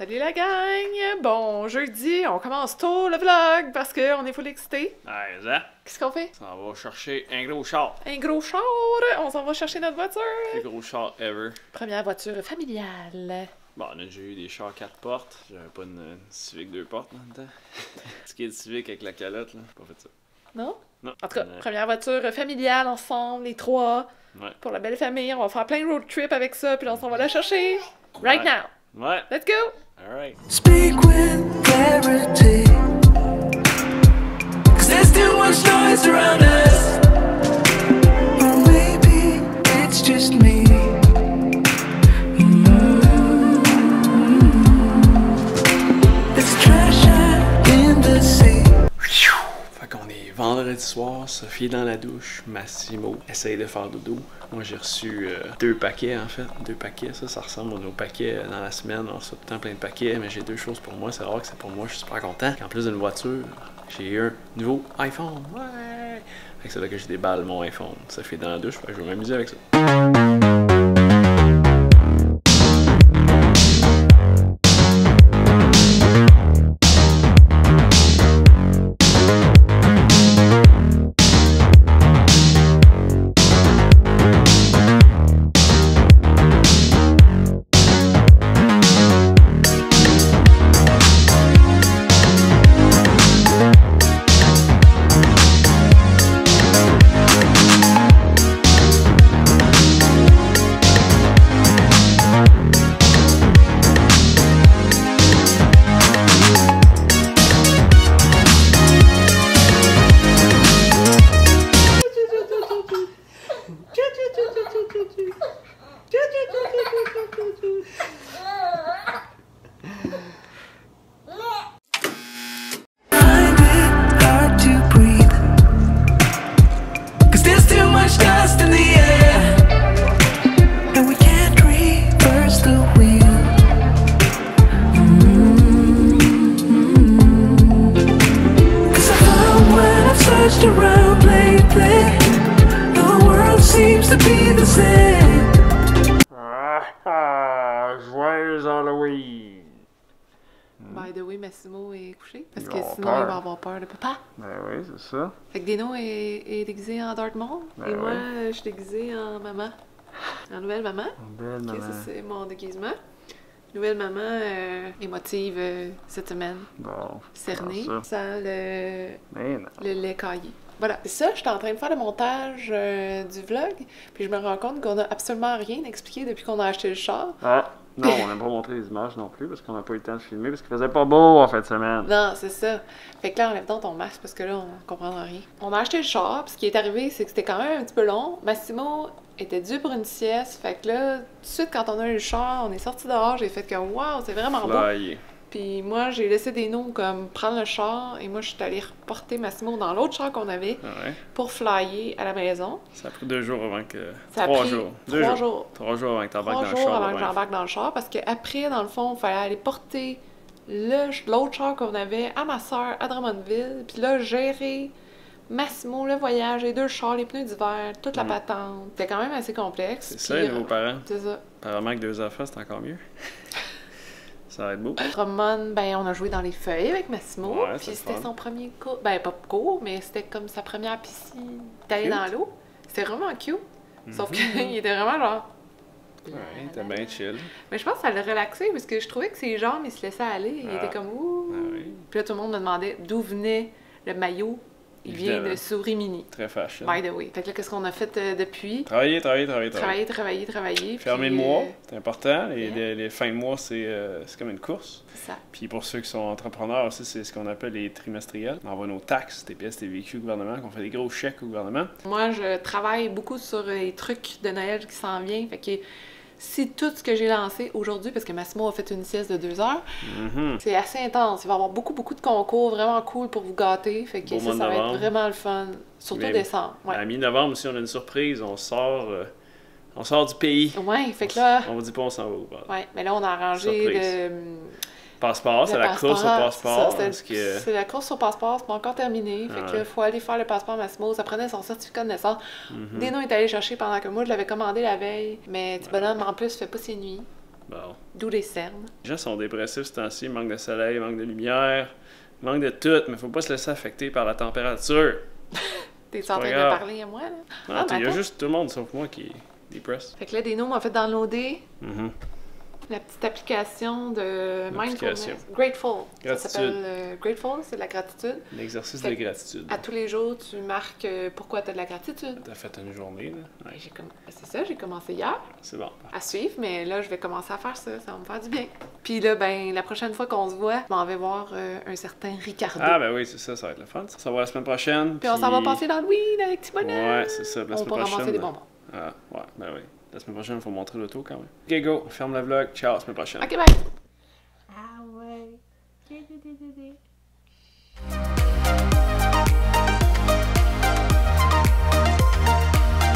Salut la gang! Bon, jeudi, on commence tôt le vlog parce qu'on est full excité. Ouais, ça. Qu'est-ce qu'on fait? On va chercher un gros char. Un gros char! On s'en va chercher notre voiture! Le plus gros char ever. Première voiture familiale. Bon, on a déjà eu des chars 4 portes. J'avais pas une Civic 2 portes dans le temps. Ce qui est de Civic avec la calotte, là. J'ai pas fait ça. Non? Non. En tout cas, première voiture familiale ensemble, les trois. Ouais. Pour la belle famille. On va faire plein de road trips avec ça, puis là, on s'en va la chercher. Right Ouais. now! Ouais. Let's go! Alright. Speak with clarity, 'cause there's too much noise around us. Or maybe it's just me. There's trash in the sea. Fait qu'on est vendredi soir, Sophie est dans la douche, Massimo essaye de faire dodo. Moi j'ai reçu 2 paquets en fait, 2 paquets, ça ressemble aux paquets dans la semaine, on reçoit tout le temps plein de paquets, mais j'ai 2 choses pour moi, c'est rare que c'est pour moi, je suis super content. En plus d'une voiture, j'ai eu un nouveau iPhone, ouais! Fait que c'est là que je déballe mon iPhone, Sophie est dans la douche, fait que je vais m'amuser avec ça. Find it hard to breathe, 'cause there's too much dust in the air, and we can't reverse the wheel. 'Cause I found when I've searched around lately, the world seems to be the same. Joyeux Halloween! By the way, Massimo est couché, parce Il que va avoir sinon il peur. va avoir peur de papa. Ben oui, c'est ça. Fait que Dino est déguisé en Darth Maul, Ben et moi, ouais. je suis déguisée en maman. En nouvelle maman. Belle Ok, maman. ça c'est mon déguisement. Nouvelle maman émotive cette semaine. Bon, Cernée, ça. sans Mais non. le lait caillé. Voilà. Ça, j'étais en train de faire le montage du vlog, puis je me rends compte qu'on a absolument rien expliqué depuis qu'on a acheté le char. Ah, non, on n'a pas montré les images non plus parce qu'on n'a pas eu le temps de filmer parce qu'il faisait pas beau en fin de semaine. Non, c'est ça. Fait que là, enlève donc ton masque parce que là, on comprendra rien. On a acheté le char, puis ce qui est arrivé, c'est que c'était quand même un petit peu long. Massimo était dû pour une sieste, fait que là, tout de suite, quand on a eu le char, on est sorti dehors, j'ai fait que waouh, c'est vraiment beau. Flyé. Puis moi, j'ai laissé des noms comme prendre le char, et moi, je suis allée reporter Massimo dans l'autre char qu'on avait Ouais. pour flyer à la maison. Ça a pris 2 jours avant que. Ça a 3 pris jours. 3 jours. 3 jours avant que t'embarques 3 dans le jours char. avant là, que ben. j'embarque dans le char, parce qu'après, dans le fond, il fallait aller porter l'autre char qu'on avait à ma soeur à Drummondville, puis là, gérer Massimo, le voyage, les 2 chars, les pneus d'hiver, toute la patente. C'était quand même assez complexe. C'est ça, puis, les nouveaux parents. C'est ça. Apparemment que 2 enfants, c'est encore mieux. Ça va être beau. Drummond, ben, on a joué dans les feuilles avec Massimo, Ouais, puis c'est c'était fun. son premier cours, ben, pas cours, mais c'était comme sa première piscine d'aller Cute. dans l'eau. C'était vraiment cute. Sauf qu'il était vraiment genre... Ouais, t'es bien chill. Mais je pense que ça l'a relaxé parce que je trouvais que ses jambes, ils se laissaient aller. Il Ah. était comme ouh. Ah oui. Puis là, tout le monde me demandait d'où venait le maillot. Il vient Évidemment. de Souris Mini. Très fashion. By the way. Fait que là, qu'est-ce qu'on a fait depuis? Travailler. Travailler. Fermer puis, le mois, c'est important. yeah. Les fins de mois, c'est comme une course. C'est ça. Puis pour ceux qui sont entrepreneurs aussi, c'est ce qu'on appelle les trimestriels. On envoie nos taxes, TPS, TVQ au gouvernement, qu'on fait des gros chèques au gouvernement. Moi, je travaille beaucoup sur les trucs de Noël qui s'en viennent. Fait que si tout ce que j'ai lancé aujourd'hui, parce que Massimo a fait une sieste de 2 heures, Mhm. c'est assez intense. Il va y avoir beaucoup de concours vraiment cool pour vous gâter. Fait que Beau ça, mois de ça va être novembre. vraiment le fun. Surtout Mais- décembre. Ouais. À mi-novembre aussi, on a une surprise. On sort du pays. Ouais, fait que là. On vous dit pas on s'en va où. Ouais, mais là, on a arrangé Surprise. Passeport, c'est le la course au passeport. C'est parce ça, que- c'est la course au passeport, c'est pas encore terminé. Fait que là, il faut aller faire le passeport Massimo. Ça prenait son certificat de naissance. Mhm. Dino est allé chercher pendant que moi, je l'avais commandé la veille. Mais petit bonhomme, en plus, fait pas ses nuits. Bon. D'où les cernes. Les gens sont dépressifs ce temps-ci, manque de soleil, manque de lumière, manque de tout, mais faut pas se laisser affecter par la température. T'es en train de grave. parler à moi, là? Non, il y a attends. juste tout le monde sauf moi qui est depressed. Fait que là, Deno m'a fait downloader Mhm. la petite application de L'application. mindfulness. Grateful. Ça Gratitude. s'appelle Grateful, c'est de la gratitude. L'exercice Fait de que gratitude. À tous les jours, tu marques pourquoi tu as de la gratitude. T'as fait une journée, là. Ouais, C'est ça, j'ai commencé hier c'est bon. à suivre, mais là, je vais commencer à faire ça. Ça va me faire du bien. Puis là, ben, la prochaine fois qu'on se voit, je m'en vais voir un certain Ricardo. Ah, ben oui, c'est ça, ça va être le fun. Ça va la semaine prochaine. Puis on s'en va passer dans le weed avec petit bonhomme. Ouais, c'est ça. La On semaine pourra prochaine. ramasser des bonbons. Ah, ouais, ben oui. La semaine prochaine, il faut montrer l'auto quand même. Ok, go. Ferme le vlog. Ciao, à la semaine prochaine. Ok, bye! Ah ouais.